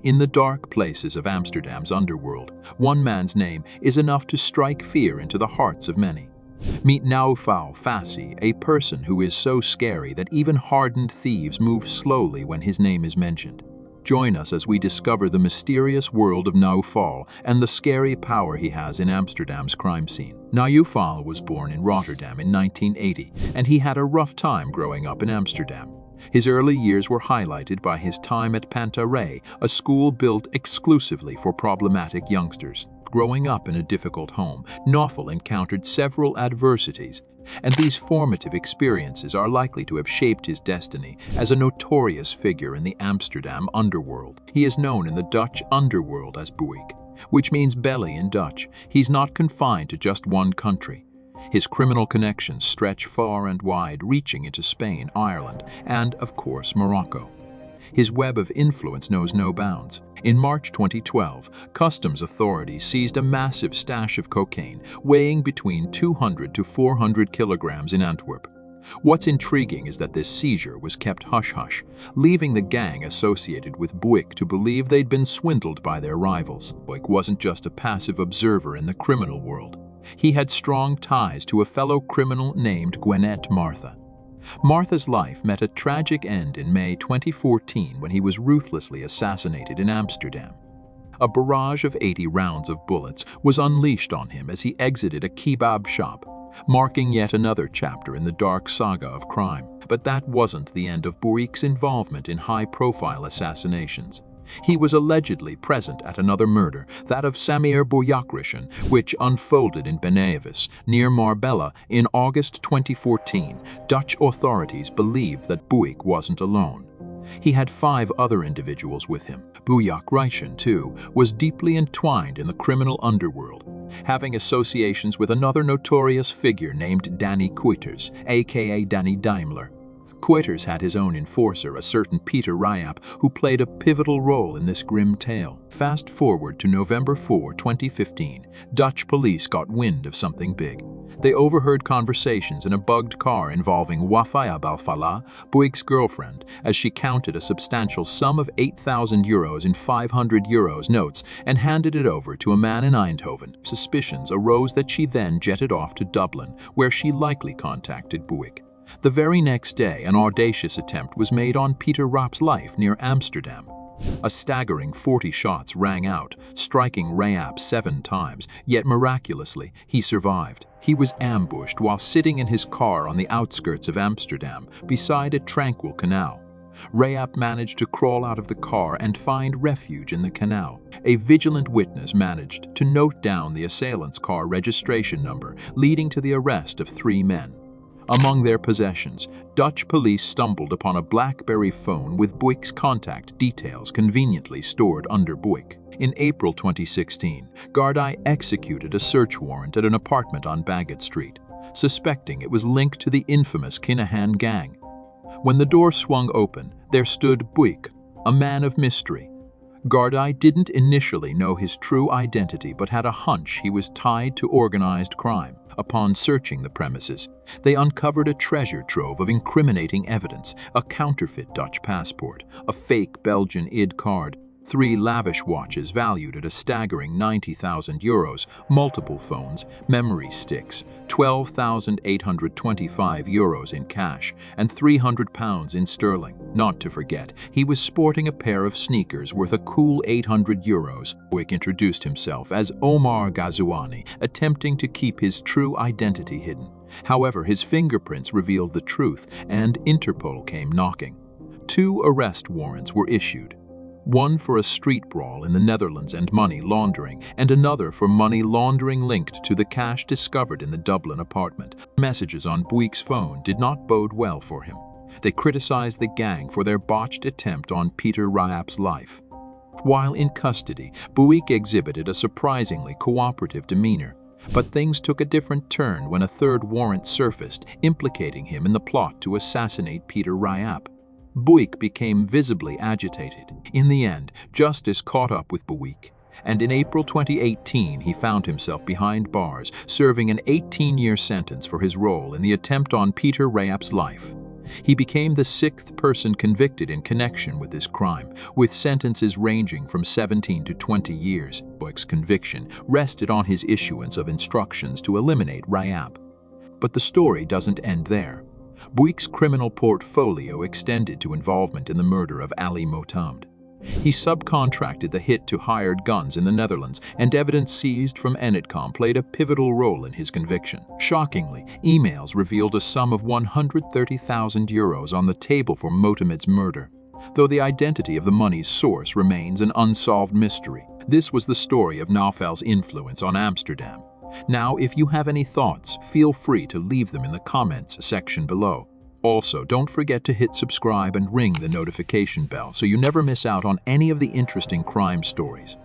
In the dark places of Amsterdam's underworld, one man's name is enough to strike fear into the hearts of many. Meet Naoufal Fassih, a person who is so scary that even hardened thieves move slowly when his name is mentioned. Join us as we discover the mysterious world of Noffel and the scary power he has in Amsterdam's crime scene. Naoufal was born in Rotterdam in 1980, and he had a rough time growing up in Amsterdam. His early years were highlighted by his time at Pantarei, a school built exclusively for problematic youngsters. Growing up in a difficult home, Noffel encountered several adversities, and these formative experiences are likely to have shaped his destiny as a notorious figure in the Amsterdam underworld. He is known in the Dutch underworld as Buik, which means belly in Dutch. He's not confined to just one country. His criminal connections stretch far and wide, reaching into Spain, Ireland, and, of course, Morocco. His web of influence knows no bounds. In March 2012, customs authorities seized a massive stash of cocaine, weighing between 200 to 400 kilograms in Antwerp. What's intriguing is that this seizure was kept hush-hush, leaving the gang associated with Buik to believe they'd been swindled by their rivals. Buik wasn't just a passive observer in the criminal world. He had strong ties to a fellow criminal named Gwinnett Martha. Martha's life met a tragic end in May 2014 when he was ruthlessly assassinated in Amsterdam. A barrage of 80 rounds of bullets was unleashed on him as he exited a kebab shop, marking yet another chapter in the dark saga of crime. But that wasn't the end of Buik's involvement in high-profile assassinations. He was allegedly present at another murder, that of Samir Bouyakrishan, which unfolded in Benavis, near Marbella, in August 2014. Dutch authorities believed that Buik wasn't alone. He had 5 other individuals with him. Bouyakrishan, too, was deeply entwined in the criminal underworld, having associations with another notorious figure named Danny Kuiters, aka Danny Daimler. Kuiters had his own enforcer, a certain Peter Ryap, who played a pivotal role in this grim tale. Fast forward to November 4, 2015, Dutch police got wind of something big. They overheard conversations in a bugged car involving Wafa Balfala, Buik's girlfriend, as she counted a substantial sum of €8,000 in 500 euros notes and handed it over to a man in Eindhoven. Suspicions arose that she then jetted off to Dublin, where she likely contacted Buik. The very next day, an audacious attempt was made on Peter Rap's life near Amsterdam. A staggering 40 shots rang out, striking Rayap 7 times, yet miraculously, he survived. He was ambushed while sitting in his car on the outskirts of Amsterdam, beside a tranquil canal. Rayap managed to crawl out of the car and find refuge in the canal. A vigilant witness managed to note down the assailant's car registration number, leading to the arrest of 3 men. Among their possessions, Dutch police stumbled upon a BlackBerry phone with Buik's contact details conveniently stored under Buik. In April 2016, Gardaí executed a search warrant at an apartment on Bagot Street, suspecting it was linked to the infamous Kinahan gang. When the door swung open, there stood Buik, a man of mystery. Gardaí didn't initially know his true identity but had a hunch he was tied to organized crime. Upon searching the premises, they uncovered a treasure trove of incriminating evidence: a counterfeit Dutch passport, a fake Belgian ID card, 3 lavish watches valued at a staggering €90,000, multiple phones, memory sticks, €12,825 in cash, and £300 in sterling. Not to forget, he was sporting a pair of sneakers worth a cool €800. Buik introduced himself as Omar Ghazouani, attempting to keep his true identity hidden. However, his fingerprints revealed the truth, and Interpol came knocking. 2 arrest warrants were issued. One for a street brawl in the Netherlands and money laundering, and another for money laundering linked to the cash discovered in the Dublin apartment. Messages on Buik's phone did not bode well for him. They criticized the gang for their botched attempt on Peter Ryap's life. While in custody, Buik exhibited a surprisingly cooperative demeanor. But things took a different turn when a 3rd warrant surfaced, implicating him in the plot to assassinate Peter Ryap. Buik became visibly agitated. In the end, justice caught up with Buik, and in April 2018 he found himself behind bars, serving an 18-year sentence for his role in the attempt on Peter Ryap's life. He became the sixth person convicted in connection with this crime, with sentences ranging from 17 to 20 years. Boyk's conviction rested on his issuance of instructions to eliminate Rayab. But the story doesn't end there. Boyk's criminal portfolio extended to involvement in the murder of Ali Motamd. He subcontracted the hit to hired guns in the Netherlands, and evidence seized from Enitcom played a pivotal role in his conviction. Shockingly, emails revealed a sum of 130,000 euros on the table for Motamed's murder, though the identity of the money's source remains an unsolved mystery. This was the story of Naufel's influence on Amsterdam. Now, if you have any thoughts, feel free to leave them in the comments section below. Also, don't forget to hit subscribe and ring the notification bell so you never miss out on any of the interesting crime stories.